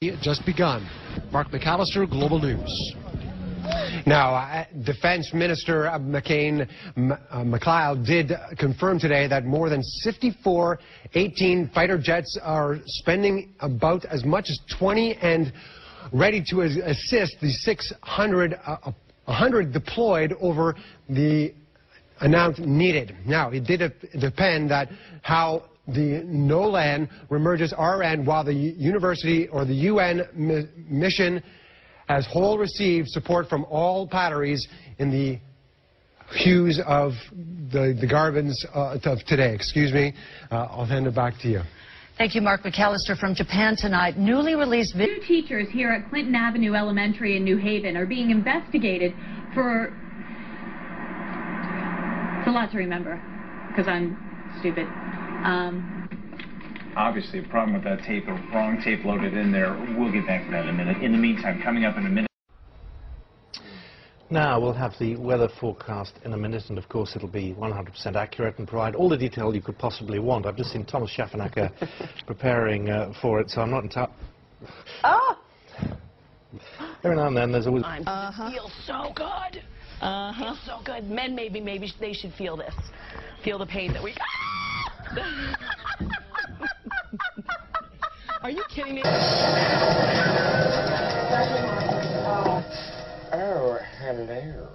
just begun. Mark McAllister, Global News. Now, Defense Minister McLeod did confirm today that more than 54 18 fighter jets are spending about as much as 20 and ready to assist the 100 deployed over the amount needed. Now, it did depend that how the NOLAN remerges our end, while the university or the UN mission as whole received support from all batteries in the hues of the garbins of today. Excuse me. I'll hand it back to you. Thank you, Mark McAllister from Japan tonight. Newly released video. 2 teachers here at Clinton Avenue Elementary in New Haven are being investigated for... It's a lot to remember, because I'm stupid. Obviously, a problem with that tape, the wrong tape loaded in there. We'll get back to that in a minute. In the meantime, coming up in a minute. Now, we'll have the weather forecast in a minute, and of course it'll be 100% accurate and provide all the detail you could possibly want. I've just seen Thomas Schaffenacker preparing for it, so I'm not entirely... Oh! Every now and then there's always... It feels so good. Feels so good. Men, maybe they should feel this. Feel the pain that we... Are you kidding me? Oh, hello.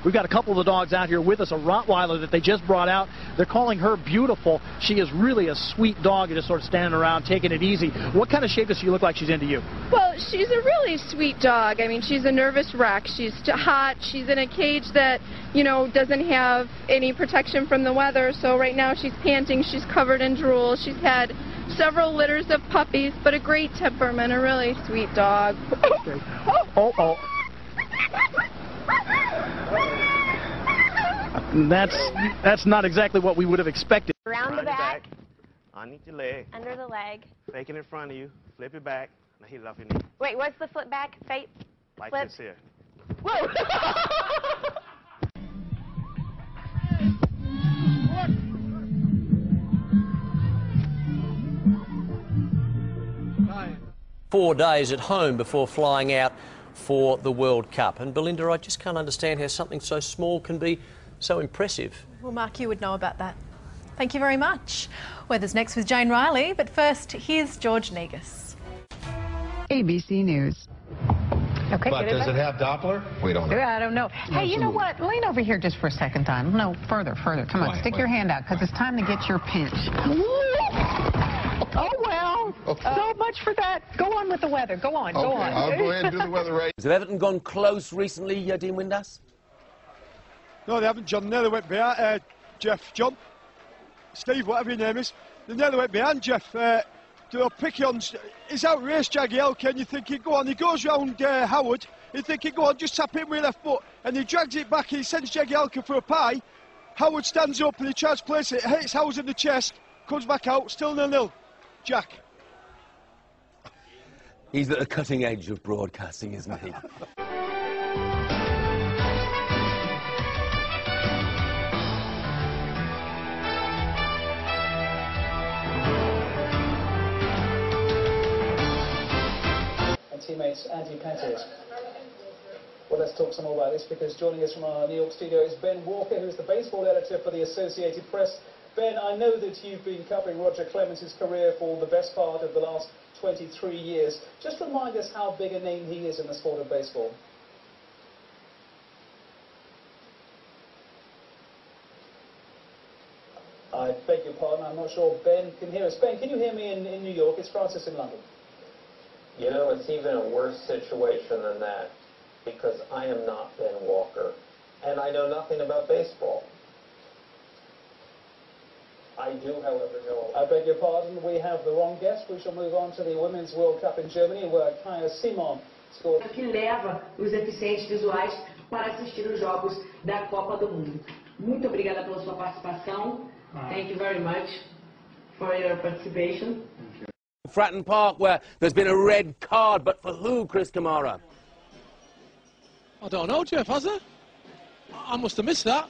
We've got a couple of the dogs out here with us, a Rottweiler that they just brought out. They're calling her Beautiful. She is really a sweet dog, just sort of standing around, taking it easy. What kind of shape does she look like she's into you? Well, she's a really sweet dog. I mean, she's a nervous wreck. She's hot. She's in a cage that, you know, doesn't have any protection from the weather. So right now she's panting. She's covered in drool. She's had several litters of puppies, but a great temperament, a really sweet dog. Okay. Oh. That's not exactly what we would have expected. Around the back. Underneath your leg. Under the leg. Fake it in front of you. Flip it back. Now hit it off your knee. Wait, what's the flip back? Fate? Like Flip. this here. Whoa! Four days at home before flying out for the World Cup. And Belinda, I just can't understand how something so small can be so impressive. Well, Mark, you would know about that. Thank you very much. Weather's next with Jane Riley, but first, here's George Negus. ABC News. Okay, but does it have Doppler? We don't know. Yeah, I don't know. Hey, you know what? Lean over here just for a second time. No, further. Come on, stick your hand out, because it's time to get your pinch. Oh, well, so much for that. Go on with the weather. Go on, go on. I'll go ahead and do the weather right. Has Everton gone close recently, Dean Windass? No, they haven't, John. Nearly went behind, Jeff. John? Steve, whatever your name is. They nearly went behind, Jeff. They'll pick you on. He's outraced Jagielka, and you think he'd go on. He goes round Howard. You think he'd go on, just tap him with left foot, and he drags it back. He sends Jagielka for a pie. Howard stands up and he tries to place it. Hits Howard in the chest. Comes back out. Still 0-0. Jack. He's at the cutting edge of broadcasting, isn't he? Teammates Andy Pettis. Well, let's talk some more about this, because joining us from our New York studio is Ben Walker, who's the baseball editor for the Associated Press. Ben, I know that you've been covering Roger Clemens' career for the best part of the last 23 years. Just remind us how big a name he is in the sport of baseball. I beg your pardon, I'm not sure Ben can hear us. Ben, can you hear me in New York? It's Francis in London. You know, it's even a worse situation than that, because I am not Ben Walker, and I know nothing about baseball. I do, however, know... I beg your pardon, we have the wrong guest. We shall move on to the Women's World Cup in Germany, where Kaya Simon scored... Que leva os deficientes visuais para assistir os jogos da Copa do Mundo. Muito obrigada pela sua participação. Thank you very much for your participation. Fratton Park, where there's been a red card, but for who, Chris Kamara? I don't know, Jeff, has there? I must have missed that.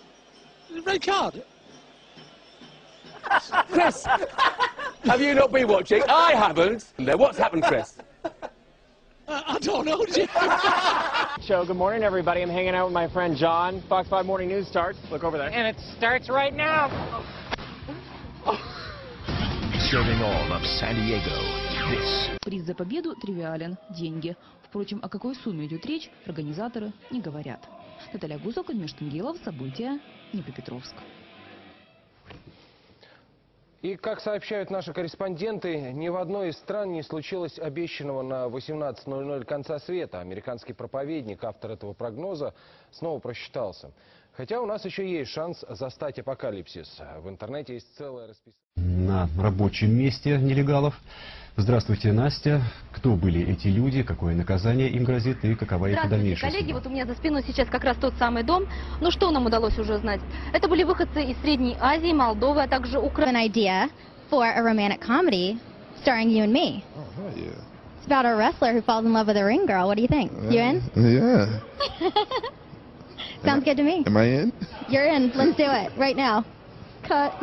Red card. Chris! Have you not been watching? I haven't. What's happened, Chris? I don't know, Jim. Show. Good morning, everybody. I'm hanging out with my friend John. Fox 5 Morning News starts. Look over there. And it starts right now. Serving all of San Diego. This. Приз за победу тривиален – деньги. Впрочем, о какой сумме идет речь, организаторы не говорят. Наталья Гусок, Межтунгелов, события, Днепропетровск. И, как сообщают наши корреспонденты, ни в одной из стран не случилось обещанного на 18:00 конца света. Американский проповедник, автор этого прогноза, снова просчитался. Хотя у нас еще есть шанс застать апокалипсис. В интернете есть целое расписание. На рабочем месте нелегалов. Здравствуйте, Настя. Кто были эти люди, какое наказание им грозит и какова их дальнейшая коллеги, судьба? вот у меня за спиной сейчас как раз тот самый дом. Ну что нам удалось уже узнать? Это были выходцы из Средней Азии, Молдовы, а также Украины. An idea for a romantic comedy starring you and me. Oh, hell yeah. It's about a wrestler who falls in love with a ring girl. What do you think? You in? Yeah. Sounds good to me. Am I in? You're in. Let's do it right now. Cut.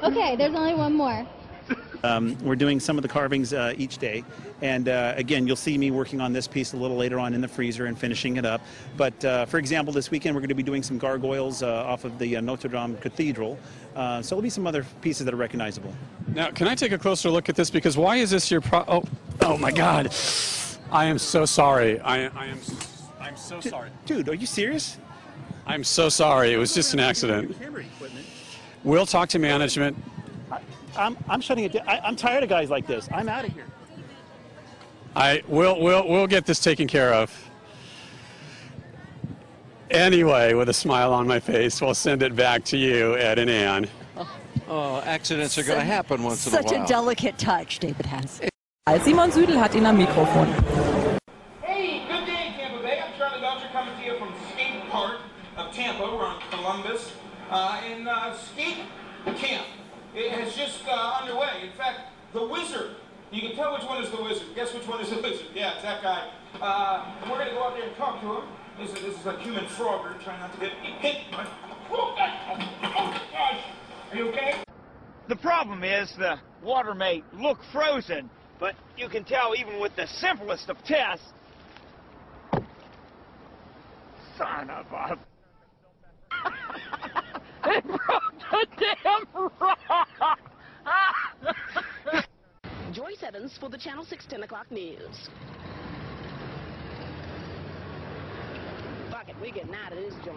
Okay, there's only one more. We're doing some of the carvings each day, and again, you'll see me working on this piece a little later on in the freezer and finishing it up. But for example, this weekend we're going to be doing some gargoyles off of the Notre Dame Cathedral, so there'll be some other pieces that are recognizable. Now, can I take a closer look at this? Because why is this your oh my God. I am so sorry. I'm so sorry. Dude, are you serious? I'm so sorry. It was just an accident. We'll talk to management. I'm shutting it down. I'm tired of guys like this. I'm out of here. We'll get this taken care of. Anyway, with a smile on my face, we'll send it back to you, Ed and Ann. Oh, accidents are going to happen once in a while. Such a delicate touch David has. Simon Südel hat ihn am Mikrofon. Hey, good day, Tampa Bay. I'm Charlie Belcher coming to you from Skate Park of Tampa. We're on Columbus. In skate camp. It has just underway. In fact, the wizard. You can tell which one is the wizard. Guess which one is the wizard? Yeah, it's that guy. And we're going to go out there and talk to him. This is a human frogger trying not to get hit. Oh, gosh. Are you okay? The problem is the water may look frozen, but you can tell even with the simplest of tests. Son of a... It broke the damn rock! Joyce Evans for the Channel 6 10 o'clock news. Fuck it, we're getting out of this joint.